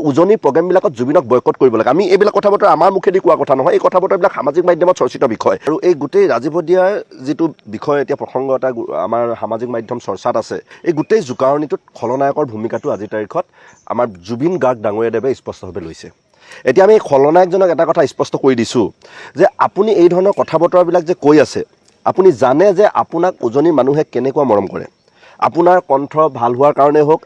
উজনিৰ প্ৰগ্ৰেমবিলাকত জুবিনক বয়কট কৰিব লাগে। আমি এইবিলাক কথা বতৰা আমাৰ মুখেদি কোৱা কথা নহয়, এই কথা বতৰাবিলাক সামাজিক মাধ্যমত চৰ্চিত বিষয়। আৰু এই গোটেই ৰাজীৱ হদিয়াৰ যিটো বিষয় এতিয়া প্ৰসংগ এটা আমাৰ সামাজিক মাধ্যম চৰ্চাত আছে, এই গোটেই জোকাৰণিটোত খলনায়কৰ ভূমিকাটো আজিৰ তাৰিখত আমাৰ জুবিন গাৰ্গ ডাঙৰীয়াদেৱে স্পষ্টভাৱে লৈছে। এতিয়া আমি খলনায়কজনক এটা কথা স্পষ্ট কৰি দিছোঁ যে আপুনি এই ধৰণৰ কথা বতৰাবিলাক যে কৈ আছে, আপুনি জানে যে আপোনাক উজনিৰ মানুহে কেনেকুৱা মৰম কৰে। আপোনাৰ কণ্ঠ ভাল হোৱাৰ কাৰণে হওক,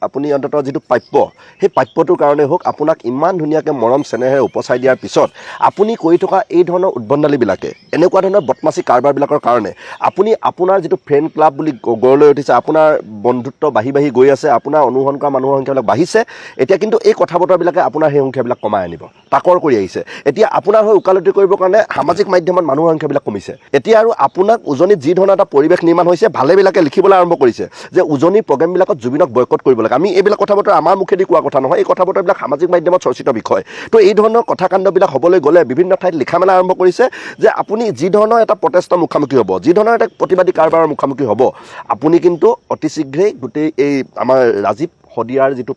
আপুনি অন্ততঃ যিটো প্ৰাপ্য, সেই প্ৰাপ্যটোৰ কাৰণে হওক আপোনাক ইমান ধুনীয়াকৈ মৰম চেনেহেৰে উপচাই দিয়াৰ পিছত আপুনি কৰি থকা এই ধৰণৰ উদ্ভণ্ডালিবিলাকে, এনেকুৱা ধৰণৰ বদমাচি কাৰবাৰবিলাকৰ কাৰণে আপুনি আপোনাৰ যিটো ফ্ৰেণ্ড ক্লাব বুলি গঢ় লৈ উঠিছে, আপোনাৰ বন্ধুত্ব বাঢ়ি বাঢ়ি গৈ আছে, আপোনাৰ অনুসৰণ কৰা মানুহৰ সংখ্যাবিলাক বাঢ়িছে। এতিয়া কিন্তু এই কথা বতৰাবিলাকে আপোনাৰ সেই সংখ্যাবিলাক কমাই আনিব, তাকৰ কৰি আহিছে। এতিয়া আপোনাৰ হৈ ওকালতি কৰিবৰ কাৰণে সামাজিক মাধ্যমত মানুহৰ সংখ্যাবিলাক কমিছে। এতিয়া আৰু আপোনাক উজনিত যি ধৰণৰ এটা পৰিৱেশ নিৰ্মাণ হৈছে, ভালেবিলাকে লিখিবলৈ আৰম্ভ কৰিছে যে উজনিৰ প্ৰগ্ৰেমবিলাকত জুবিনক বয়কট কৰিব লাগে। আমি এইবিলাক কথা বতৰা আমাৰ মুখেদি কোৱা কথা নহয়, এই কথা বতৰাবিলাক সামাজিক মাধ্যমত চৰ্চিত বিষয়। তো এই ধৰণৰ কথাকাণ্ডবিলাক হ'বলৈ গ'লে বিভিন্ন ঠাইত লিখা মেলা আৰম্ভ কৰিছে যে আপুনি যি ধৰণৰ এটা প্ৰটেষ্টৰ মুখামুখি হ'ব, যি ধৰণৰ এটা প্ৰতিবাদী কাৰবাৰৰ মুখামুখি হ'ব, আপুনি কিন্তু অতি শীঘ্ৰেই গোটেই এই আমাৰ ৰাজীৱ হদিয়াৰ যিটো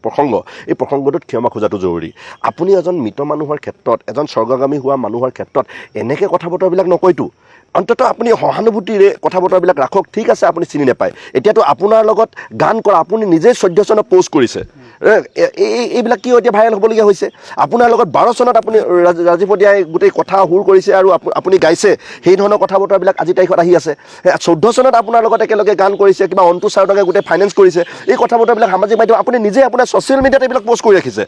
প্ৰসংগ, এই প্ৰসংগটোত ক্ষমা খোজাটো জৰুৰী। আপুনি এজন মৃত মানুহৰ ক্ষেত্ৰত, এজন স্বৰ্গগামী হোৱা মানুহৰ ক্ষেত্ৰত এনেকৈ কথা বতৰাবিলাক নকয়তো। অন্ততঃ আপুনি সহানুভূতিৰে কথা বতৰাবিলাক ৰাখক। ঠিক আছে, আপুনি চিনি নাপায়, এতিয়াতো আপোনাৰ লগত গান কৰা, আপুনি নিজেই 14 চনত প'ষ্ট কৰিছে, এইবিলাক কিয় এতিয়া ভাইৰেল হ'বলগীয়া হৈছে? আপোনাৰ লগত 12 চনত আপুনি ৰাজীৱ হদিয়াই গোটেই কথা সুৰ কৰিছে আৰু আপুনি গাইছে, সেই ধৰণৰ কথা বতৰাবিলাক আজি তাৰিখত আহি আছে। 14 চনত আপোনাৰ লগত একেলগে গান কৰিছে, কিবা অন্তু চাউদাকে গোটেই ফাইনেন্স কৰিছে, এই কথা বতৰাবিলাক সামাজিক মাধ্যম, আপুনি নিজে আপোনাৰ ছ'চিয়েল মিডিয়াত এইবিলাক প'ষ্ট কৰি ৰাখিছে।